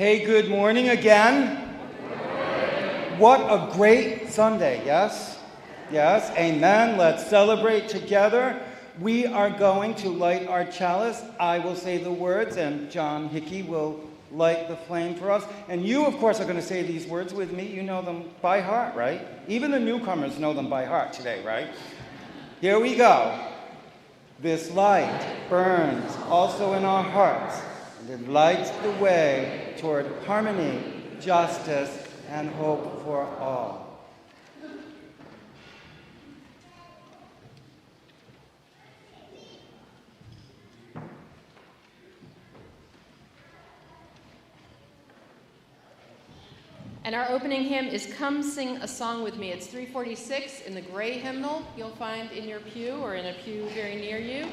Hey, good morning again. What a great Sunday, yes? Yes, amen. Let's celebrate together. We are going to light our chalice. I will say the words, and John Hickey will light the flame for us. And you, of course, are going to say these words with me. You know them by heart, right? Even the newcomers know them by heart today, right? Here we go. This light burns also in our hearts, and it lights the way toward harmony, justice, and hope for all. And our opening hymn is Come Sing a Song With Me. It's 346 in the gray hymnal you'll find in your pew or in a pew very near you.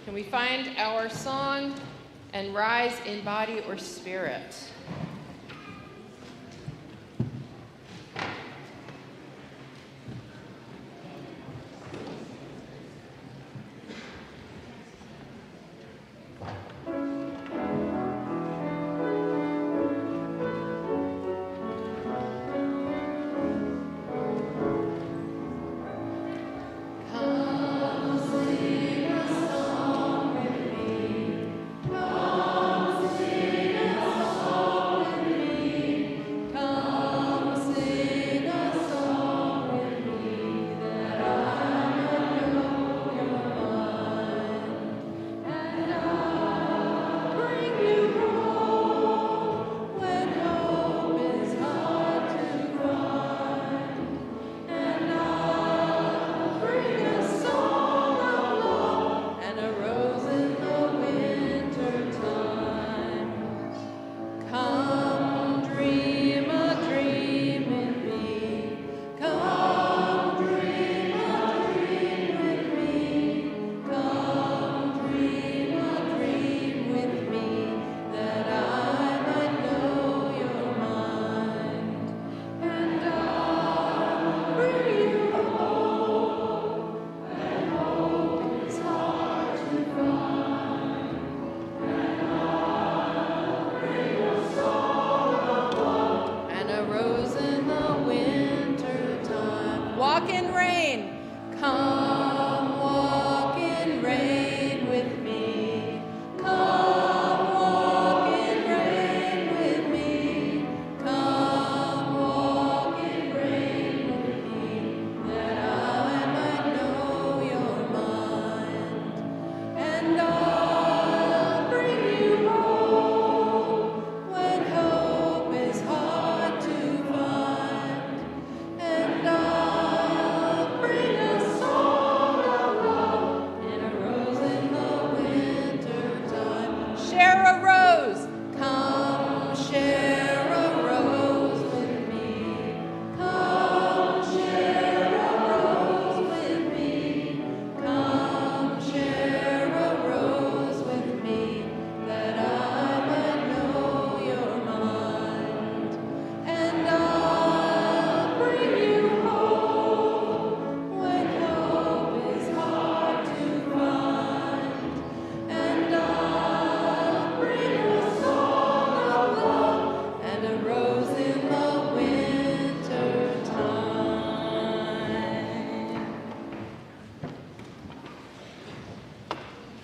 Can we find our song and rise in body or spirit?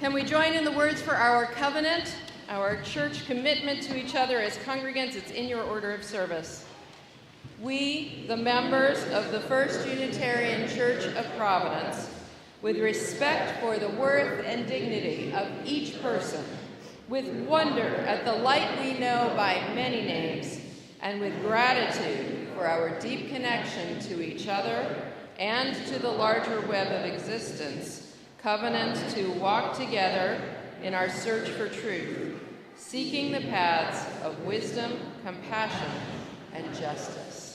Can we join in the words for our covenant, our church commitment to each other as congregants? It's in your order of service. We, the members of the First Unitarian Church of Providence, with respect for the worth and dignity of each person, with wonder at the light we know by many names, and with gratitude for our deep connection to each other and to the larger web of existence, covenant to walk together in our search for truth, seeking the paths of wisdom, compassion, and justice.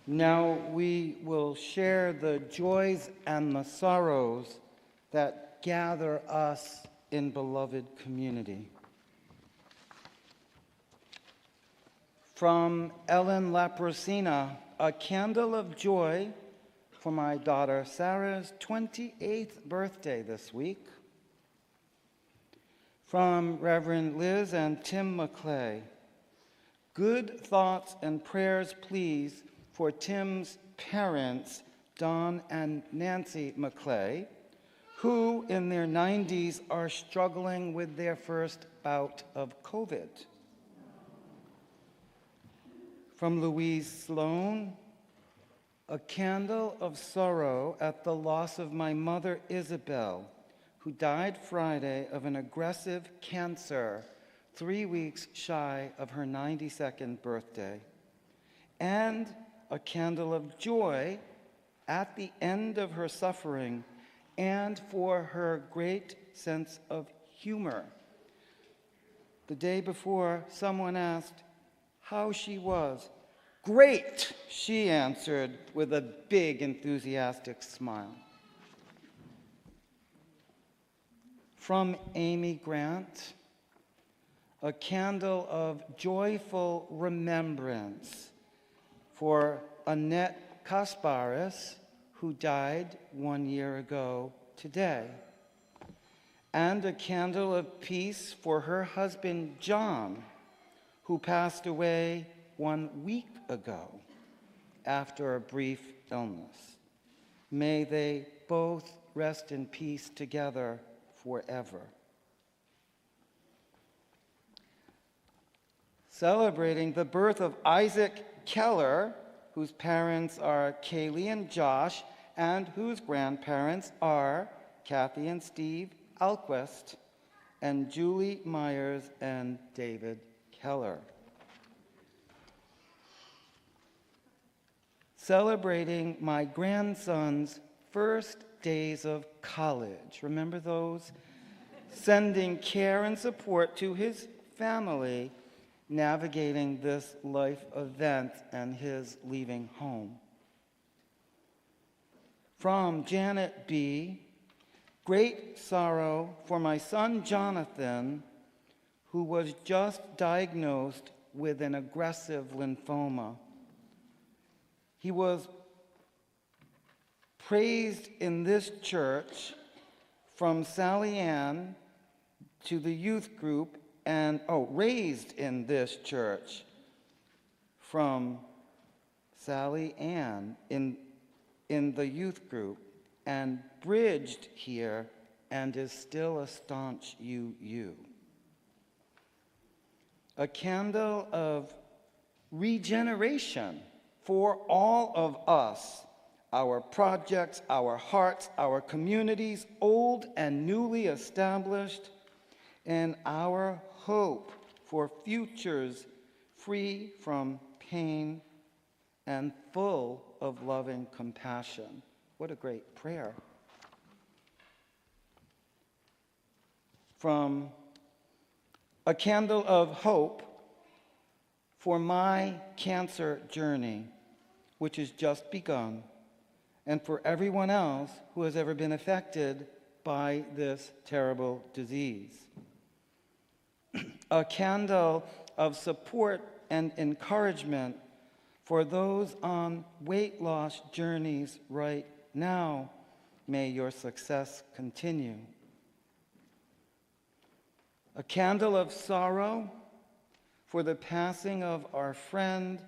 Now we will share the joys and the sorrows that gather us in beloved community. From Ellen Laprosina, a candle of joy for my daughter Sarah's 28th birthday this week. From Reverend Liz and Tim McClay, good thoughts and prayers, please, for Tim's parents, Don and Nancy McClay, who in their 90s are struggling with their first bout of COVID. From Louise Sloan, a candle of sorrow at the loss of my mother Isabel, who died Friday of an aggressive cancer 3 weeks shy of her 92nd birthday. And a candle of joy at the end of her suffering and for her great sense of humor. The day before, someone asked how she was. Great, she answered with a big, enthusiastic smile. From Amy Grant, a candle of joyful remembrance for Annette Kasparis, who died 1 year ago today, and a candle of peace for her husband John, who passed away 1 week ago after a brief illness. May they both rest in peace together forever. Celebrating the birth of Isaac Keller, whose parents are Kaylee and Josh, and whose grandparents are Kathy and Steve Alquist, and Julie Myers and David Keller. Celebrating my grandson's first days of college. Remember those? Sending care and support to his family, navigating this life event and his leaving home. From Janet B., great sorrow for my son Jonathan, who was just diagnosed with an aggressive lymphoma. He was praised in this church from Sally Ann to the youth group and, raised in this church from Sally Ann in the youth group and bridged here and is still a staunch UU. A candle of regeneration for all of us, our projects, our hearts, our communities, old and newly established, and our hope for futures free from pain and full of loving compassion. What a great prayer. From a candle of hope for my cancer journey, which has just begun, and for everyone else who has ever been affected by this terrible disease. A candle of support and encouragement for those on weight loss journeys right now. May your success continue. A candle of sorrow for the passing of our friend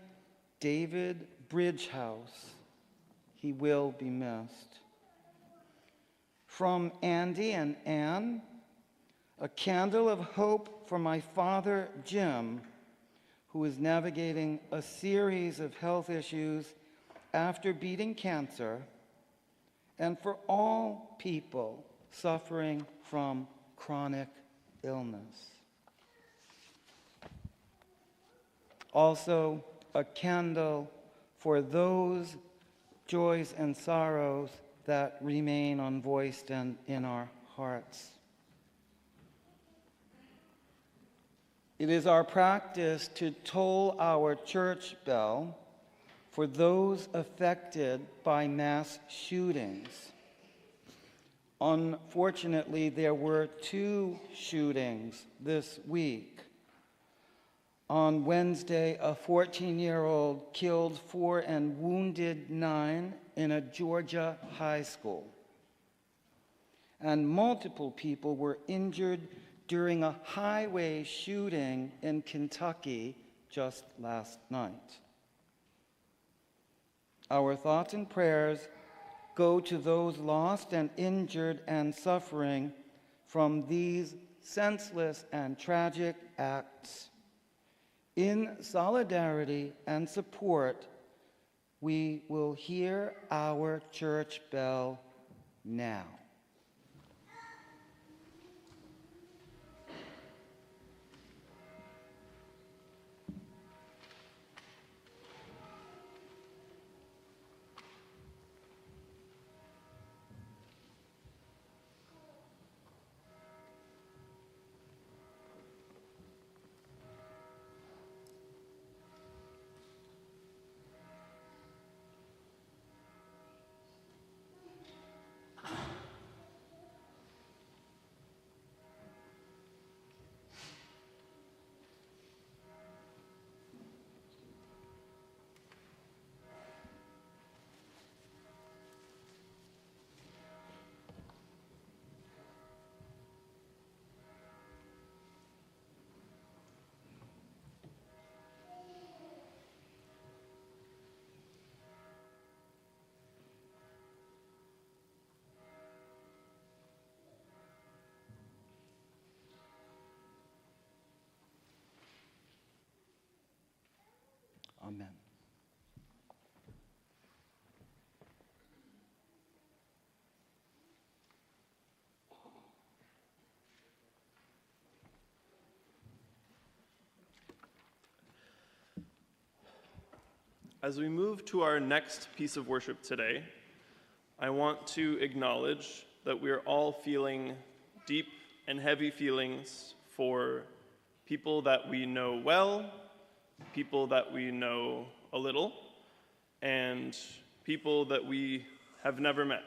David Bridgehouse. He will be missed. From Andy and Ann, a candle of hope for my father, Jim, who is navigating a series of health issues after beating cancer, and for all people suffering from chronic illness. Also, a candle for those joys and sorrows that remain unvoiced and in our hearts. It is our practice to toll our church bell for those affected by mass shootings. Unfortunately, there were 2 shootings this week. On Wednesday, a 14-year-old killed 4 and wounded 9 in a Georgia high school. And multiple people were injured during a highway shooting in Kentucky just last night. Our thoughts and prayers go to those lost and injured and suffering from these senseless and tragic acts. In solidarity and support, we will hear our church bell now. Amen. As we move to our next piece of worship today, I want to acknowledge that we're all feeling deep and heavy feelings for people that we know well, people that we know a little, and people that we have never met.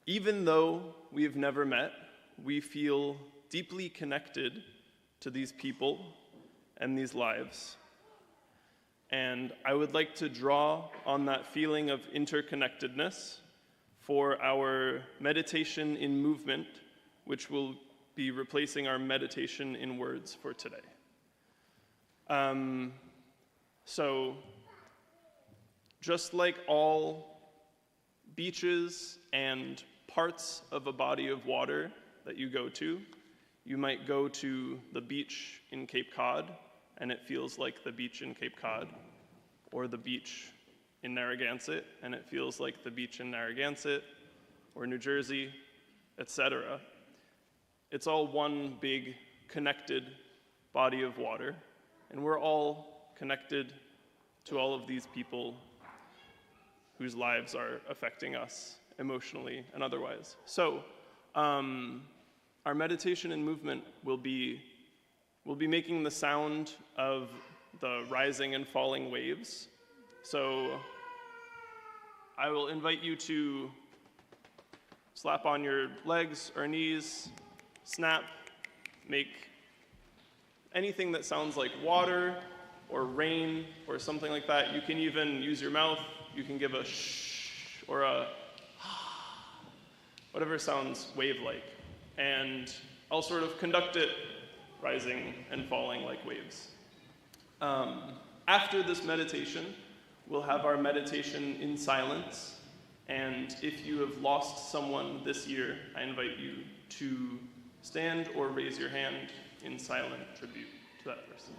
Even though we have never met, we feel deeply connected to these people and these lives. And I would like to draw on that feeling of interconnectedness for our meditation in movement, which will be replacing our meditation in words for today. So, just like all beaches and parts of a body of water that you go to, you might go to the beach in Cape Cod, and it feels like the beach in Cape Cod, or the beach in Narragansett, and it feels like the beach in Narragansett, or New Jersey, etc. It's all one big connected body of water, and we're all connected to all of these people whose lives are affecting us emotionally and otherwise. So, our meditation and movement will be making the sound of the rising and falling waves. So I will invite you to slap on your legs or knees, snap, make anything that sounds like water or rain or something like that. You can even use your mouth. You can give a shh or a whatever sounds wave-like. And I'll sort of conduct it rising and falling like waves. After this meditation, we'll have our meditation in silence. And if you have lost someone this year, I invite you to stand or raise your hand in silent tribute to that person.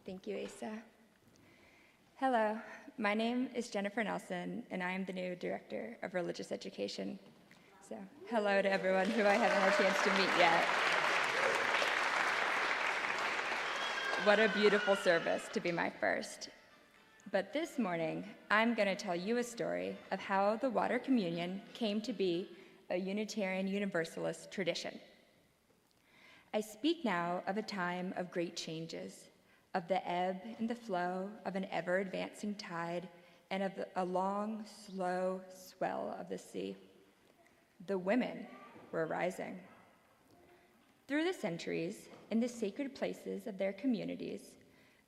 Thank you, Asa. Hello, my name is Jennifer Nelson, and I am the new Director of Religious Education. So, hello to everyone who I haven't had a chance to meet yet. What a beautiful service to be my first. But this morning, I'm going to tell you a story of how the water communion came to be a Unitarian Universalist tradition. I speak now of a time of great changes, of the ebb and the flow of an ever-advancing tide, and of a long, slow swell of the sea. The women were rising. Through the centuries, in the sacred places of their communities,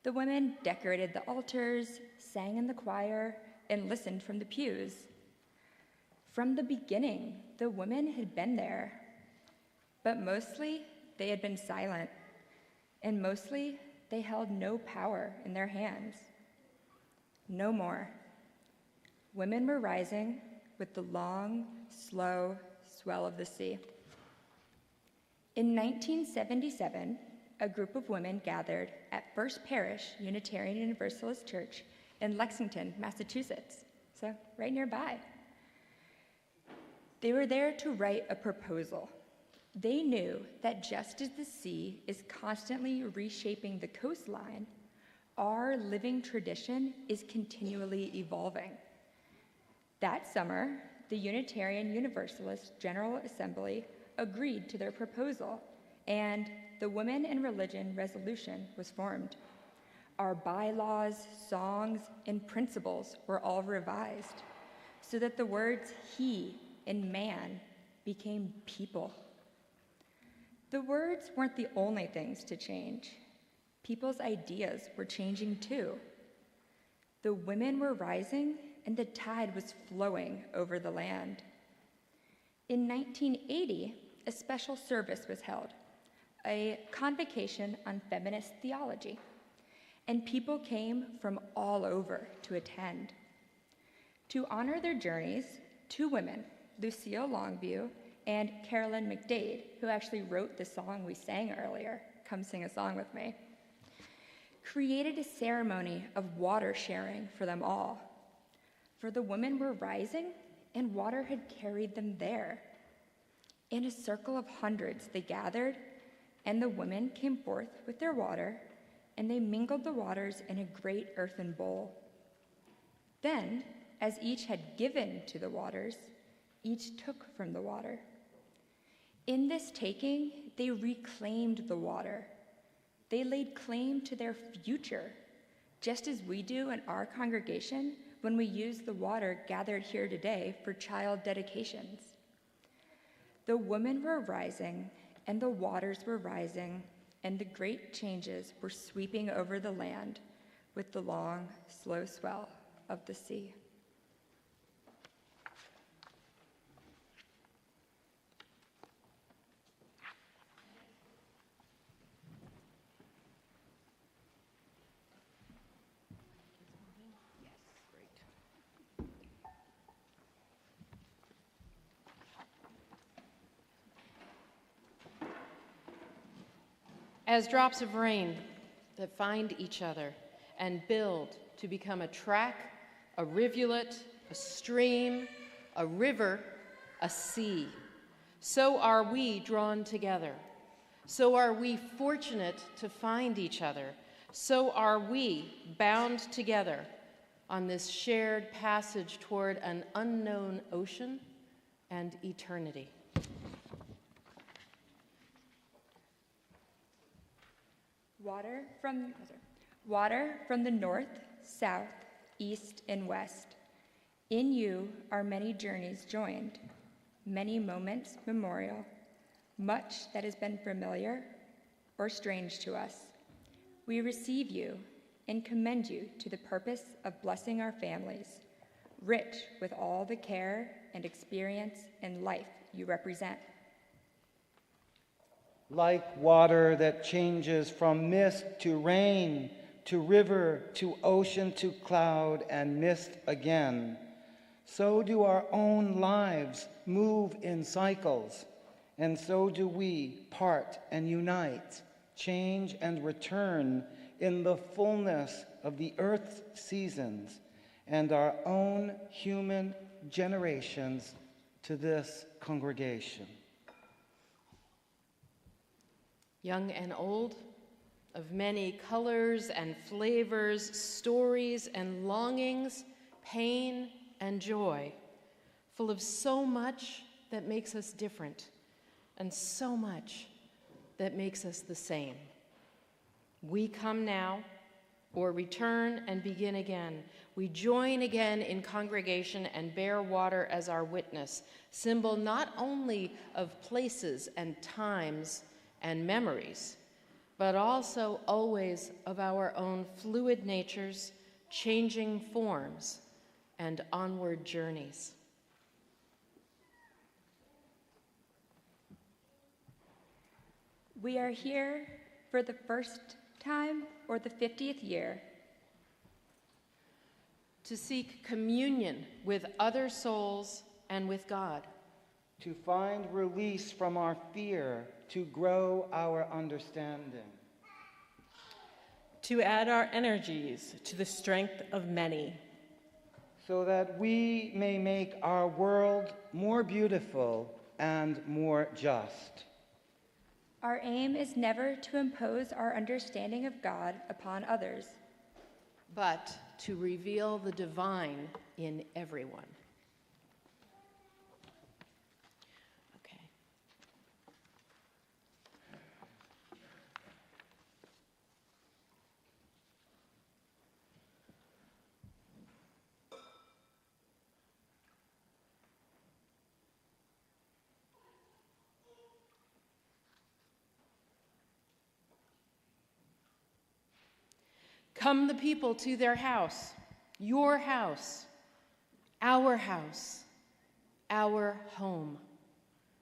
the women decorated the altars, sang in the choir, and listened from the pews. From the beginning, the women had been there, but mostly they had been silent, and mostly they held no power in their hands. No more. Women were rising with the long, slow swell of the sea. In 1977, a group of women gathered at First Parish Unitarian Universalist Church in Lexington, Massachusetts, so right nearby. They were there to write a proposal. They knew that just as the sea is constantly reshaping the coastline, our living tradition is continually evolving. That summer, the Unitarian Universalist General Assembly agreed to their proposal, and the Women in Religion Resolution was formed. Our bylaws, songs, and principles were all revised so that the words he and man became people. The words weren't the only things to change. People's ideas were changing too. The women were rising and the tide was flowing over the land. In 1980, a special service was held, a convocation on feminist theology, and people came from all over to attend. To honor their journeys, two women, Lucille Longview and Carolyn McDade, who actually wrote the song we sang earlier, Come Sing a Song With Me, created a ceremony of water sharing for them all. For the women were rising, and water had carried them there. In a circle of hundreds, they gathered, and the women came forth with their water, and they mingled the waters in a great earthen bowl. Then, as each had given to the waters, each took from the water. In this taking, they reclaimed the water. They laid claim to their future, just as we do in our congregation when we use the water gathered here today for child dedications. The women were rising, and the waters were rising, and the great changes were sweeping over the land with the long, slow swell of the sea. As drops of rain that find each other and build to become a track, a rivulet, a stream, a river, a sea, so are we drawn together. So are we fortunate to find each other. So are we bound together on this shared passage toward an unknown ocean and eternity. Water from the north, south, east, and west. In you are many journeys joined, many moments memorial, much that has been familiar or strange to us. We receive you and commend you to the purpose of blessing our families, rich with all the care and experience and life you represent. Like water that changes from mist to rain, to river, to ocean, to cloud, and mist again, so do our own lives move in cycles, and so do we part and unite, change and return in the fullness of the earth's seasons and our own human generations to this congregation. Young and old, of many colors and flavors, stories and longings, pain and joy, full of so much that makes us different and so much that makes us the same. We come now, or return and begin again. We join again in congregation and bear water as our witness, symbol not only of places and times and memories, but also always of our own fluid natures, changing forms, and onward journeys. We are here for the first time or the 50th year to seek communion with other souls and with God. To find release from our fear, to grow our understanding. To add our energies to the strength of many. So that we may make our world more beautiful and more just. Our aim is never to impose our understanding of God upon others, but to reveal the divine in everyone. Okay. Come the people to their house, your house, our home.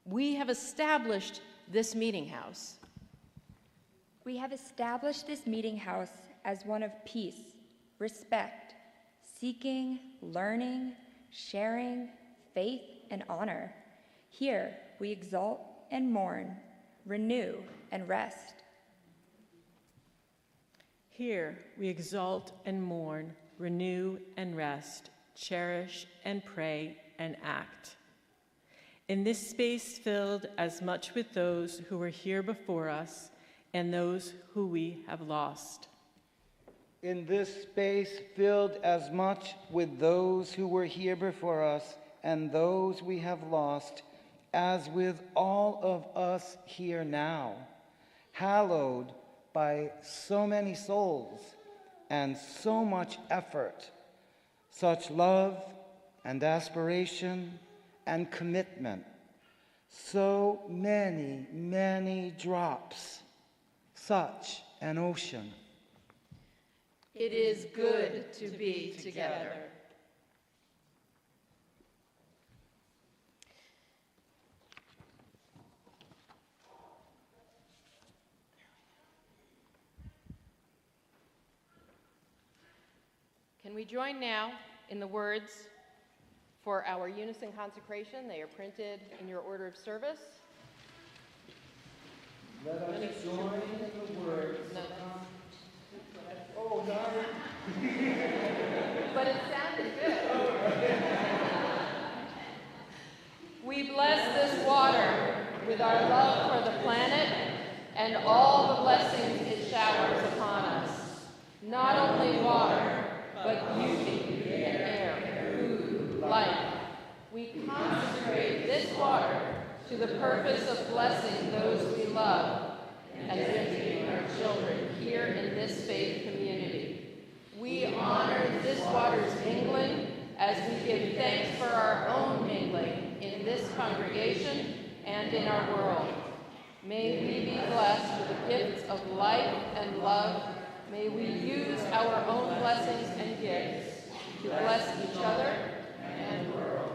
We have established this meeting house. We have established this meeting house as one of peace, respect, seeking, learning, sharing, faith, and honor. Here we exalt and mourn, renew and rest. Here we exalt and mourn, renew and rest, cherish and pray and act. In this space filled as much with those who were here before us and those who we have lost. In this space filled as much with those who were here before us and those we have lost, as with all of us here now, hallowed by so many souls and so much effort, such love and aspiration and commitment, so many, many drops, such an ocean. It is good to be together. Can we join now in the words for our unison consecration? They are printed in your order of service. Let us join in the words. No. Oh, darn. But it sounded good. We bless this water with our love for the planet and all the blessings it showers upon us. Not only water, but beauty and air, food, life. We consecrate this water to the purpose of blessing those we love and visiting our children here in this faith community. We honor this water's mingling as we give thanks for our own mingling in this congregation and in our world. May we be blessed with the gifts of life and love. May we use our own blessings and gifts to bless each other and the world.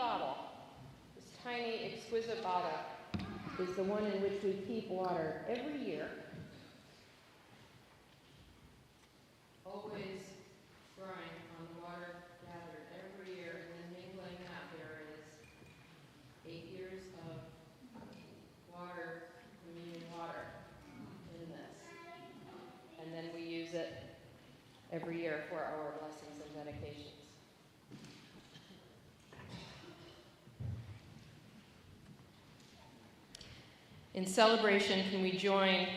bottle, this tiny, exquisite bottle, is the one in which we keep water every year. Always drawing on the water gathered every year, and then mingling that. There is 8 years of water, communion water in this. And then we use it every year for our blessings and dedications. In celebration, can we join?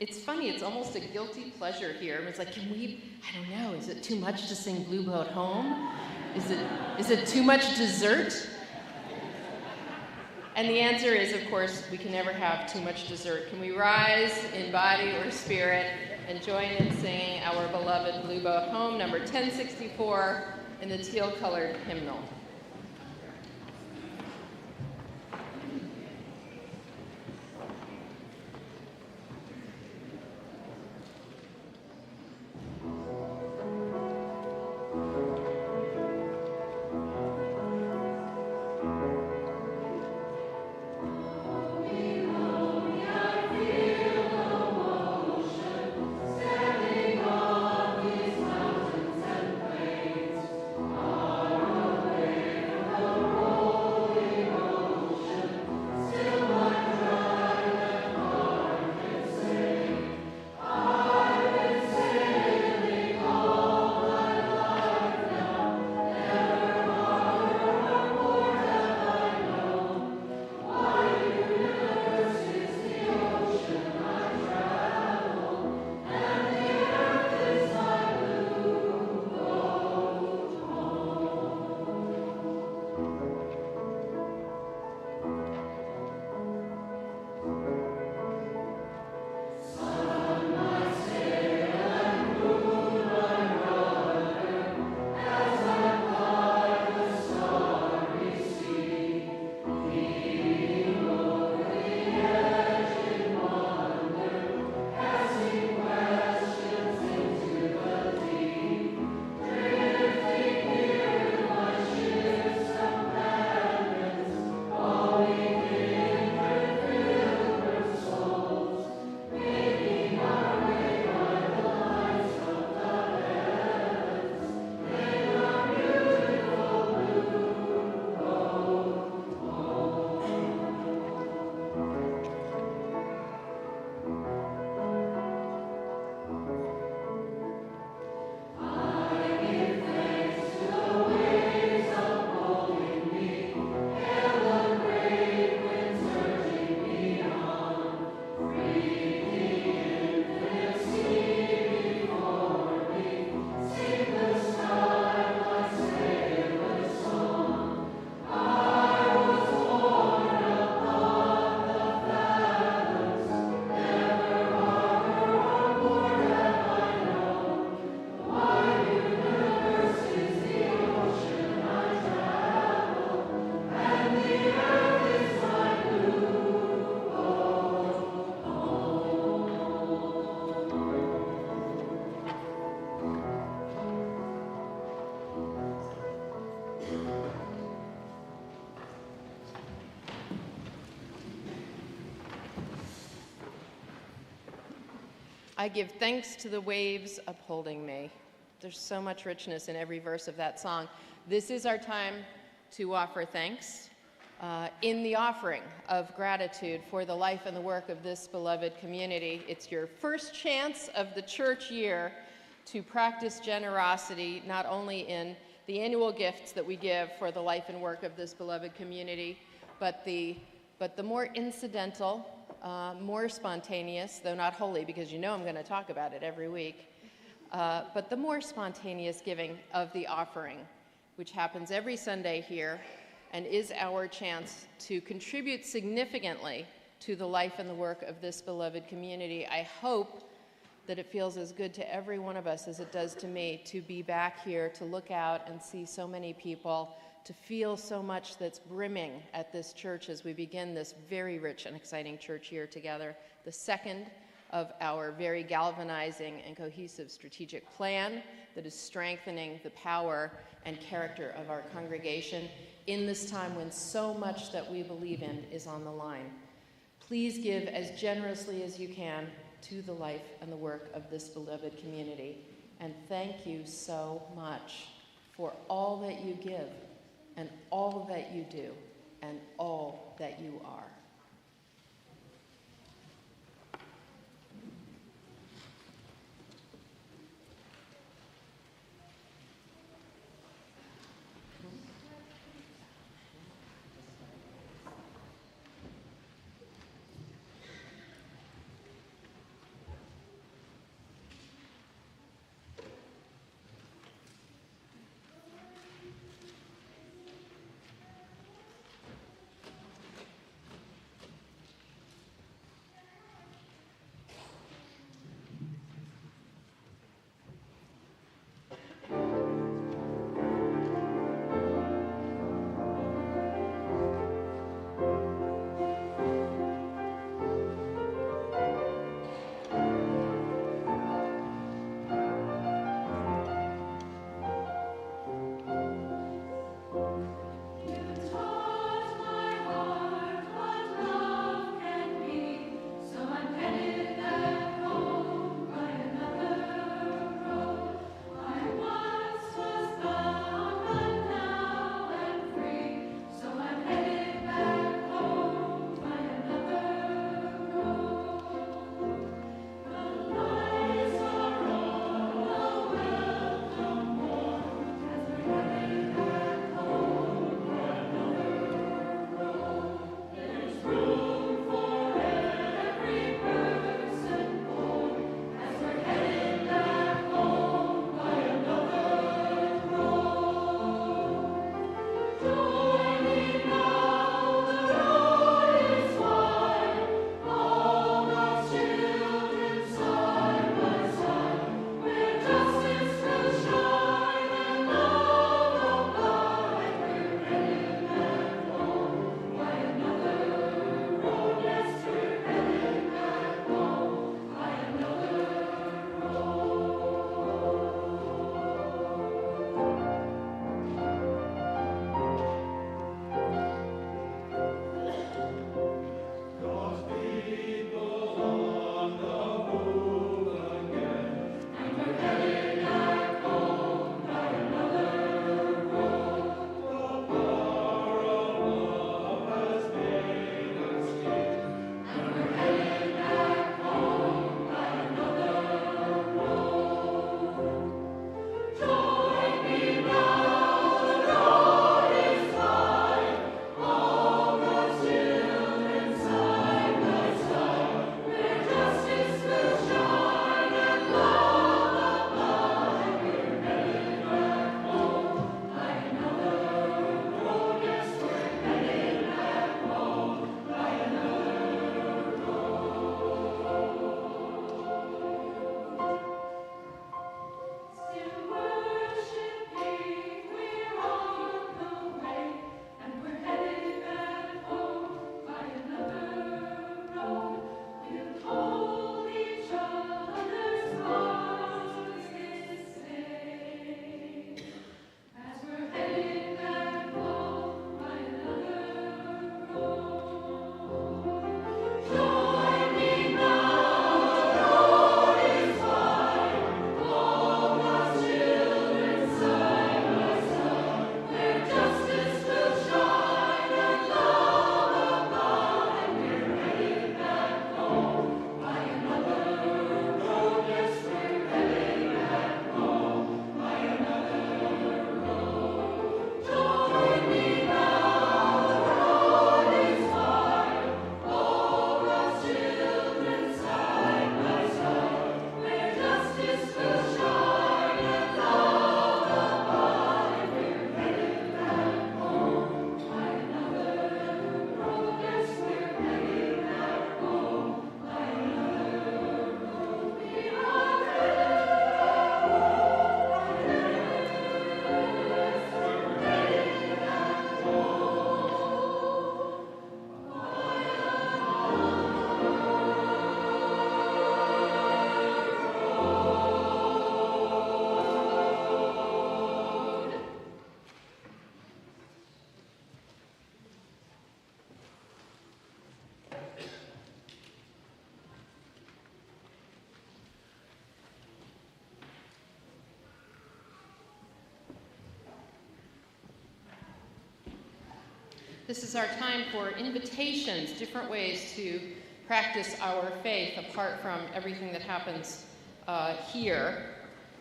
It's funny, it's almost a guilty pleasure here. It's like, can we, I don't know, is it too much to sing Blue Boat Home? Is it too much dessert? And the answer is, of course, we can never have too much dessert. Can we rise in body or spirit and join in singing our beloved Blue Boat Home, number 1064, in the teal-colored hymnal? I give thanks to the waves upholding me. There's so much richness in every verse of that song. This is our time to offer thanks in the offering of gratitude for the life and the work of this beloved community. It's your first chance of the church year to practice generosity, not only in the annual gifts that we give for the life and work of this beloved community, but the more incidental, more spontaneous, though not holy, because you know I'm going to talk about it every week, but the more spontaneous giving of the offering, which happens every Sunday here and is our chance to contribute significantly to the life and the work of this beloved community. I hope that it feels as good to every one of us as it does to me to be back here, to look out and see so many people, to feel so much that's brimming at this church as we begin this very rich and exciting church year together, the second of our very galvanizing and cohesive strategic plan that is strengthening the power and character of our congregation in this time when so much that we believe in is on the line. Please give as generously as you can to the life and the work of this beloved community. And thank you so much for all that you give and all that you do and all that you are. This is our time for invitations, different ways to practice our faith apart from everything that happens here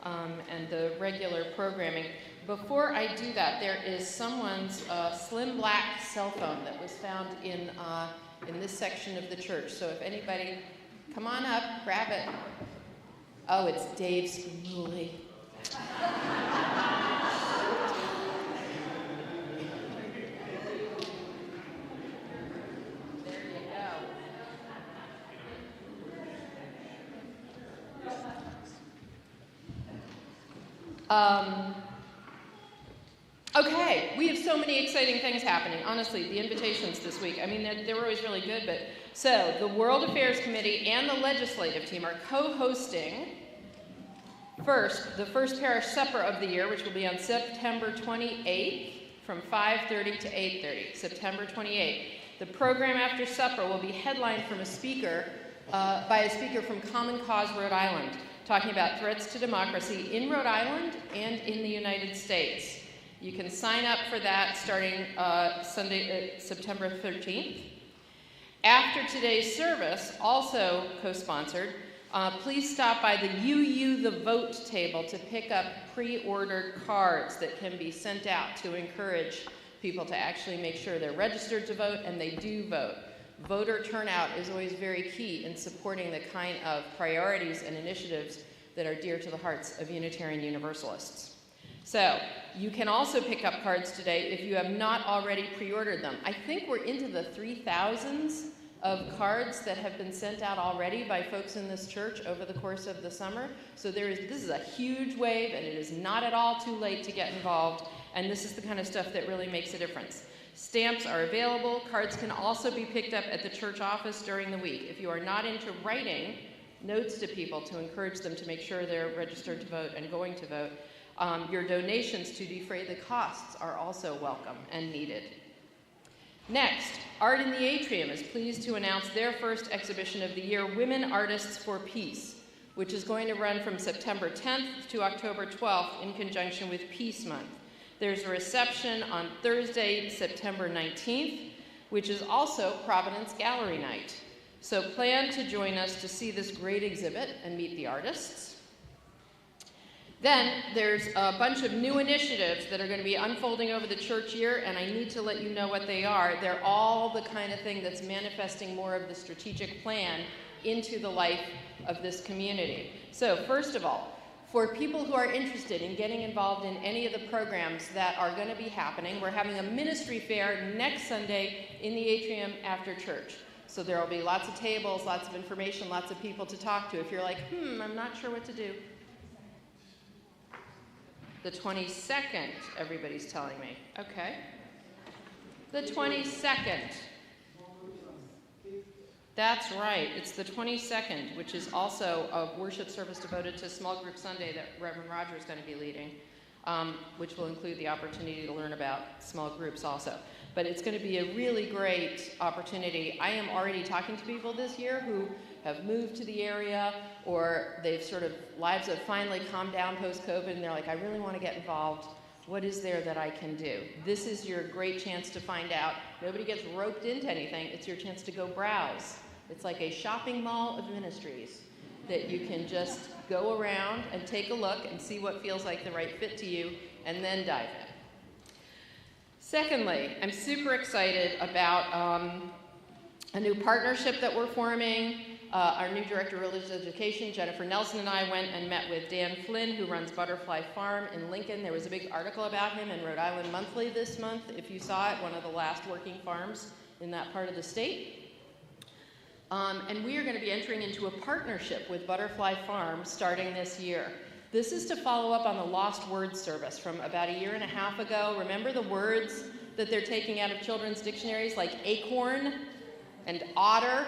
and the regular programming. Before I do that, there is someone's slim black cell phone that was found in this section of the church. So if anybody, come on up, grab it. Oh, it's Dave Spinulli. There you go. Okay, we have so many exciting things happening. Honestly, the invitations this week, I mean, they were always really good, but so the World Affairs Committee and the legislative team are co-hosting the first parish supper of the year, which will be on September 28th from 5:30 to 8:30, September 28th. The program after supper will be headlined from by a speaker from Common Cause, Rhode Island, talking about threats to democracy in Rhode Island and in the United States. You can sign up for that starting Sunday, September 13th. After today's service, also co-sponsored, please stop by the UU the Vote table to pick up pre-ordered cards that can be sent out to encourage people to actually make sure they're registered to vote and they do vote. Voter turnout is always very key in supporting the kind of priorities and initiatives that are dear to the hearts of Unitarian Universalists. So, you can also pick up cards today if you have not already pre-ordered them. I think we're into the 3,000s of cards that have been sent out already by folks in this church over the course of the summer. So this is a huge wave, and it is not at all too late to get involved, and this is the kind of stuff that really makes a difference. Stamps are available. Cards can also be picked up at the church office during the week. If you are not into writing notes to people to encourage them to make sure they're registered to vote and going to vote, your donations to defray the costs are also welcome and needed. Next, Art in the Atrium is pleased to announce their first exhibition of the year, Women Artists for Peace, which is going to run from September 10th to October 12th in conjunction with Peace Month. There's a reception on Thursday, September 19th, which is also Providence Gallery Night. So plan to join us to see this great exhibit and meet the artists. Then there's a bunch of new initiatives that are going to be unfolding over the church year, and I need to let you know what they are. They're all the kind of thing that's manifesting more of the strategic plan into the life of this community. So first of all, for people who are interested in getting involved in any of the programs that are going to be happening, we're having a ministry fair next Sunday in the atrium after church. So there will be lots of tables, lots of information, lots of people to talk to. If you're like, I'm not sure what to do. The 22nd, everybody's telling me. Okay. The 22nd. That's right. It's the 22nd, which is also a worship service devoted to Small Group Sunday that Reverend Roger is going to be leading, which will include the opportunity to learn about small groups also. But it's going to be a really great opportunity. I am already talking to people this year who have moved to the area, or lives have finally calmed down post-COVID, and they're like, I really want to get involved. What is there that I can do? This is your great chance to find out. Nobody gets roped into anything. It's your chance to go browse. It's like a shopping mall of ministries that you can just go around and take a look and see what feels like the right fit to you, and then dive in. Secondly, I'm super excited about a new partnership that we're forming. Our new Director of Religious Education, Jennifer Nelson, and I went and met with Dan Flynn, who runs Butterfly Farm in Lincoln. There was a big article about him in Rhode Island Monthly this month, if you saw it, one of the last working farms in that part of the state. And we are going to be entering into a partnership with Butterfly Farm starting this year. This is to follow up on the Lost Words service from about 1.5 years ago. Remember the words that they're taking out of children's dictionaries, like acorn and otter?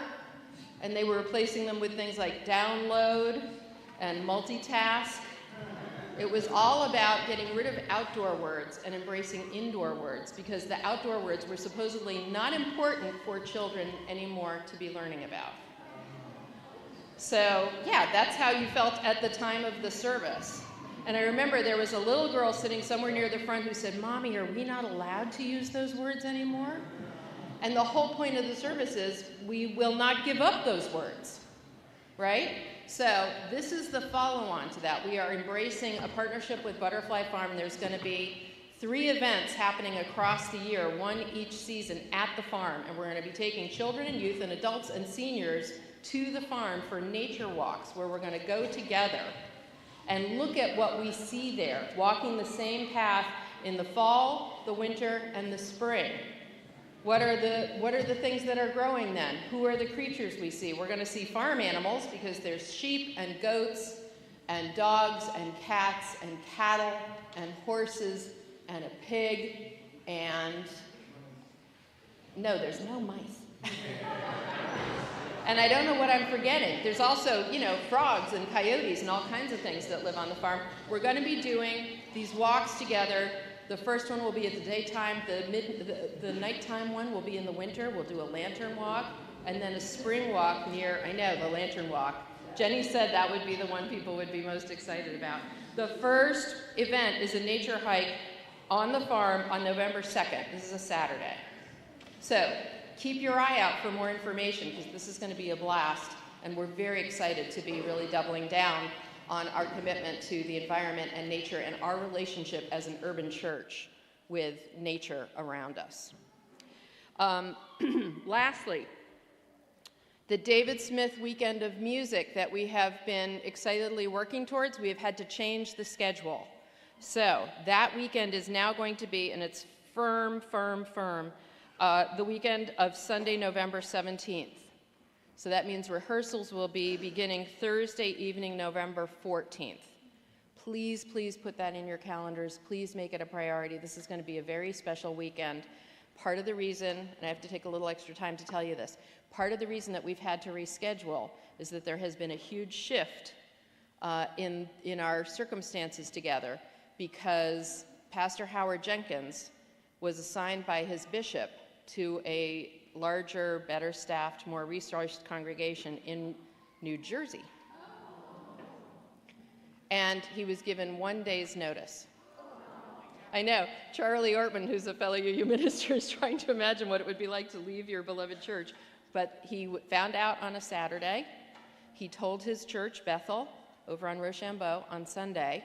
And they were replacing them with things like download and multitask. It was all about getting rid of outdoor words and embracing indoor words, because the outdoor words were supposedly not important for children anymore to be learning about. So yeah, that's how you felt at the time of the service. And I remember there was a little girl sitting somewhere near the front who said, "Mommy, are we not allowed to use those words anymore?" And the whole point of the service is we will not give up those words, right? So this is the follow-on to that. We are embracing a partnership with Butterfly Farm. There's going to be 3 events happening across the year, one each season at the farm. And we're going to be taking children and youth and adults and seniors to the farm for nature walks, where we're going to go together and look at what we see there, walking the same path in the fall, the winter, and the spring. What are the things that are growing then? Who are the creatures we see? We're going to see farm animals because there's sheep and goats and dogs and cats and cattle and horses and a pig and no, there's no mice. And I don't know what I'm forgetting. There's also, frogs and coyotes and all kinds of things that live on the farm. We're going to be doing these walks together. The first one will be at the daytime. The nighttime one will be in the winter. We'll do a lantern walk, and then a spring walk near, the lantern walk. Jenny said that would be the one people would be most excited about. The first event is a nature hike on the farm on November 2nd. This is a Saturday. So keep your eye out for more information, because this is going to be a blast, and we're very excited to be really doubling down on our commitment to the environment and nature and our relationship as an urban church with nature around us. Lastly, the David Smith Weekend of Music that we have been excitedly working towards, we have had to change the schedule. So that weekend is now going to be, and it's firm, the weekend of Sunday, November 17th. So that means rehearsals will be beginning Thursday evening, November 14th. Please put that in your calendars. Please make it a priority. This is going to be a very special weekend. Part of the reason, and I have to take a little extra time to tell you this, part of the reason that we've had to reschedule is that there has been a huge shift in our circumstances together, because Pastor Howard Jenkins was assigned by his bishop to a larger, better staffed, more resourced congregation in New Jersey. And he was given 1 day's notice. I know, Charlie Ortman, who's a fellow UU minister, is trying to imagine what it would be like to leave your beloved church. But he found out on a Saturday. He told his church, Bethel, over on Rochambeau, on Sunday.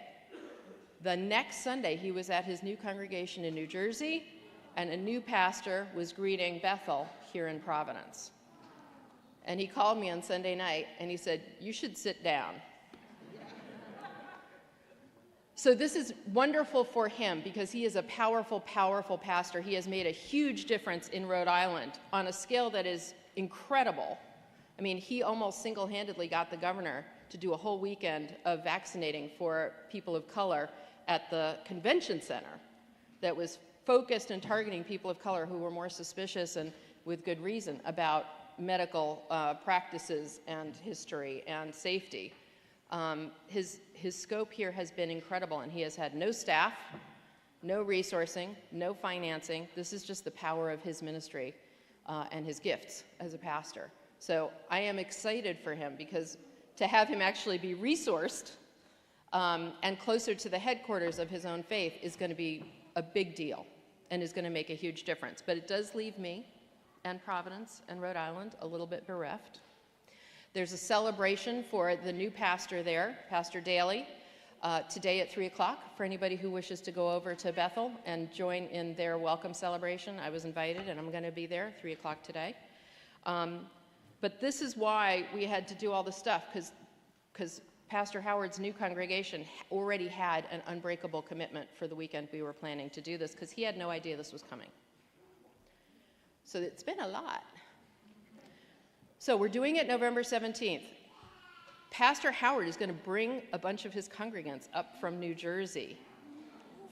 The next Sunday, he was at his new congregation in New Jersey, and a new pastor was greeting Bethel here in Providence. And he called me on Sunday night, and he said, "You should sit down." So this is wonderful for him, because he is a powerful pastor. He has made a huge difference in Rhode Island on a scale that is incredible. I mean, he almost single-handedly got the governor to do a whole weekend of vaccinating for people of color at the convention center that was focused and targeting people of color who were more suspicious, and with good reason, about medical practices and history and safety. His scope here has been incredible, and he has had no staff, no resourcing, no financing. This is just the power of his ministry and his gifts as a pastor. So I am excited for him, because to have him actually be resourced and closer to the headquarters of his own faith is going to be a big deal and is going to make a huge difference. But it does leave me and Providence and Rhode Island a little bit bereft. There's a celebration for the new pastor there, Pastor Daly, today at 3 o'clock for anybody who wishes to go over to Bethel and join in their welcome celebration. I was invited, and I'm going to be there at 3 o'clock today. But this is why we had to do all this stuff, because Pastor Howard's new congregation already had an unbreakable commitment for the weekend we were planning to do this, because he had no idea this was coming. So it's been a lot. So we're doing it November 17th. Pastor Howard is going to bring a bunch of his congregants up from New Jersey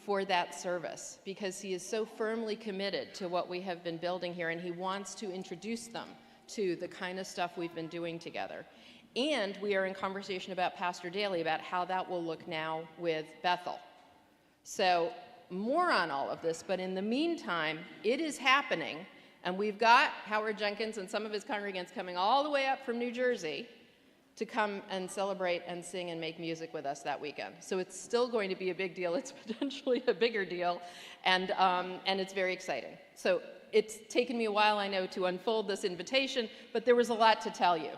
for that service, because he is so firmly committed to what we have been building here, and he wants to introduce them to the kind of stuff we've been doing together. And we are in conversation about Pastor Daly, about how that will look now with Bethel. So more on all of this, but in the meantime, it is happening, and we've got Howard Jenkins and some of his congregants coming all the way up from New Jersey to come and celebrate and sing and make music with us that weekend. So it's still going to be a big deal. It's potentially a bigger deal, and it's very exciting. So it's taken me a while, I know, to unfold this invitation, but there was a lot to tell you.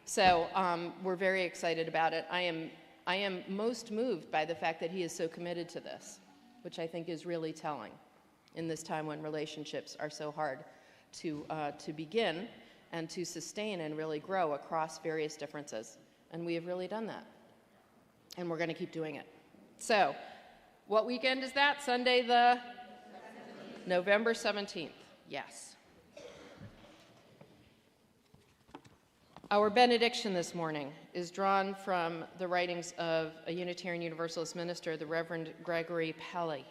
So we're very excited about it. I am most moved by the fact that he is so committed to this, which I think is really telling in this time when relationships are so hard to begin and to sustain and really grow across various differences. And we have really done that. And we're going to keep doing it. So, what weekend is that? Sunday the November 17th. Yes. Our benediction this morning is drawn from the writings of a Unitarian Universalist minister, the Reverend Gregory Pelley.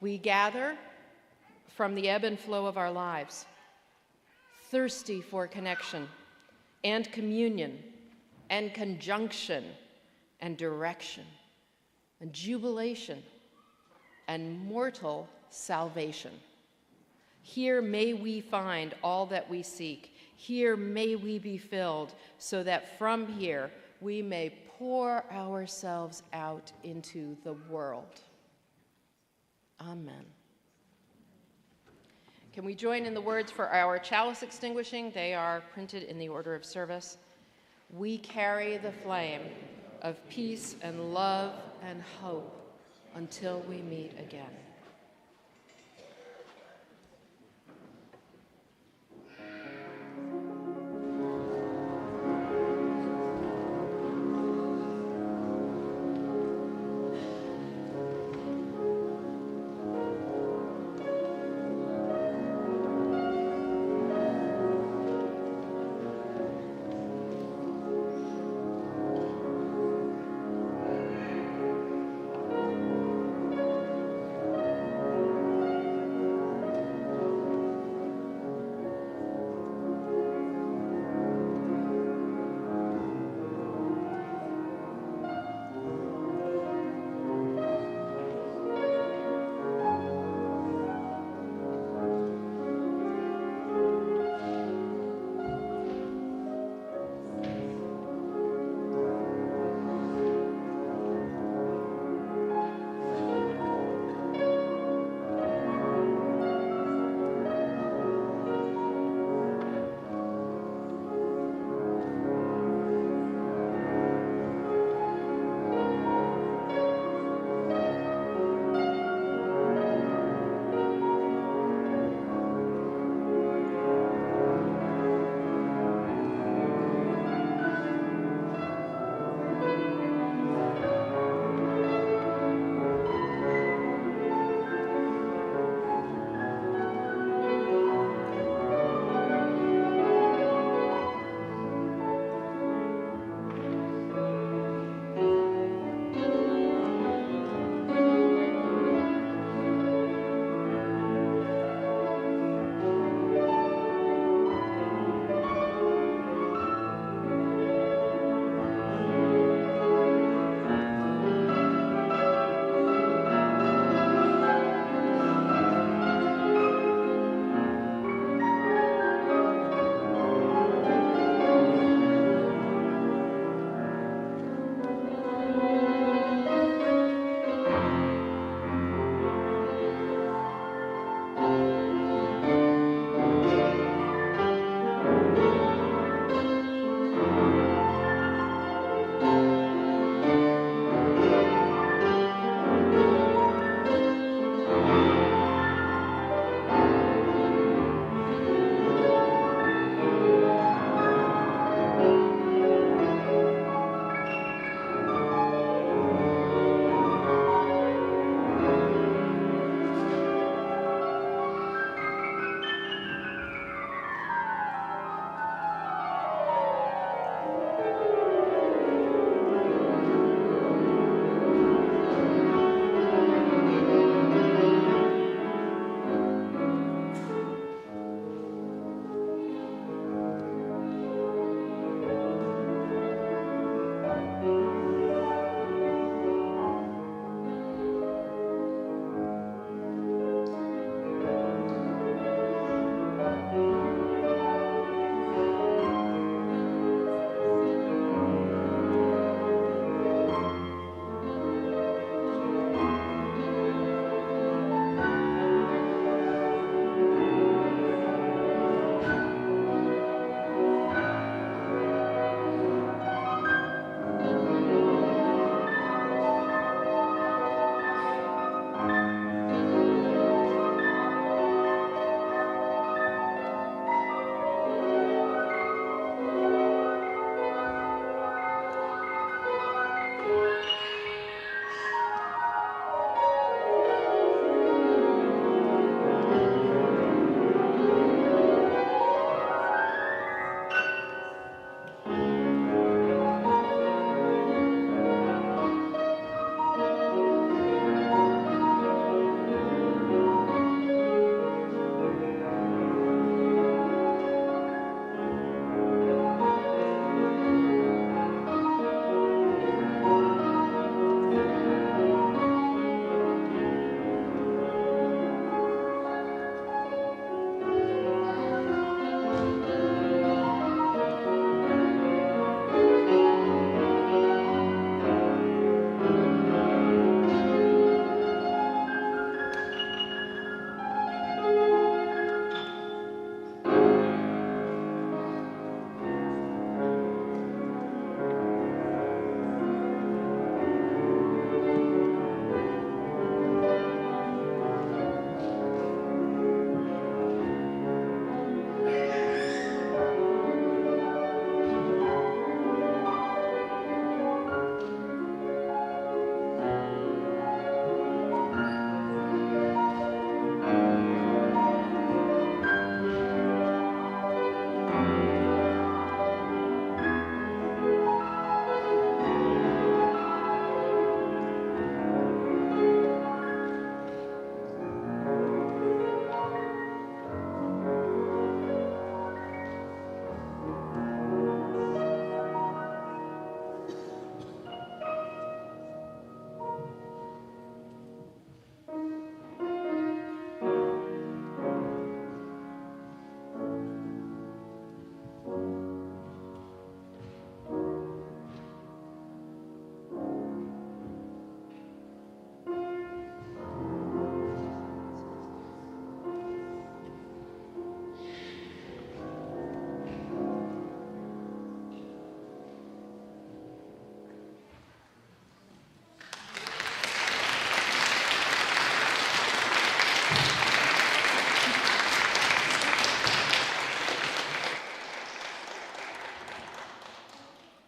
We gather from the ebb and flow of our lives, thirsty for connection and communion and conjunction and direction and jubilation and mortal salvation. Here may we find all that we seek. Here may we be filled, so that from here we may pour ourselves out into the world. Amen. Can we join in the words for our chalice extinguishing? They are printed in the order of service. We carry the flame of peace and love and hope until we meet again.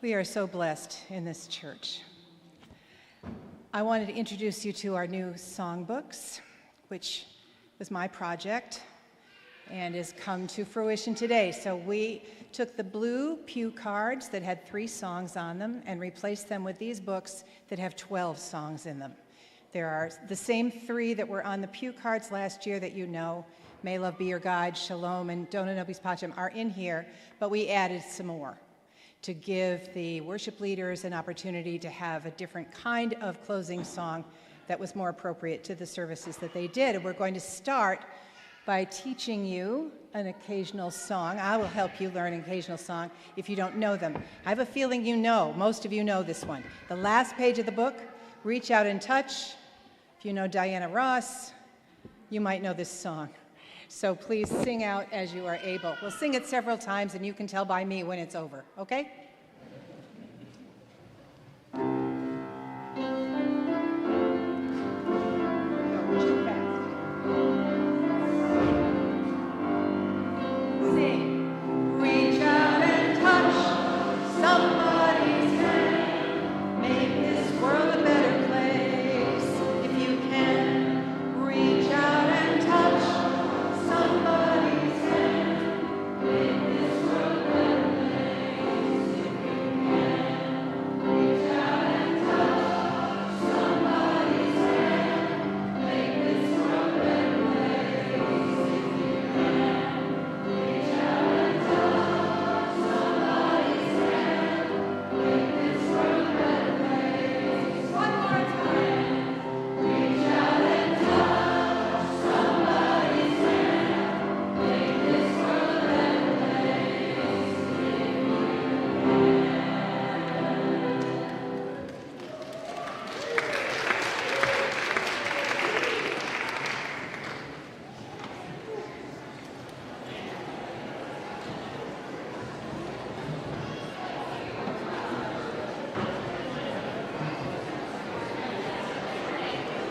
We are so blessed in this church. I wanted to introduce you to our new songbooks, which was my project and has come to fruition today. So we took the blue pew cards that had 3 songs on them and replaced them with these books that have 12 songs in them. There are the same 3 that were on the pew cards last year that you know, May Love Be Your Guide, Shalom, and Dona Nobis Pacem are in here, but we added some more to give the worship leaders an opportunity to have a different kind of closing song that was more appropriate to the services that they did. And we're going to start by teaching you an occasional song. I will help you learn an occasional song if you don't know them. I have a feeling you know, most of you know this one. The last page of the book, Reach Out and Touch. If you know Diana Ross, you might know this song. So please sing out as you are able. We'll sing it several times and you can tell by me when it's over, okay?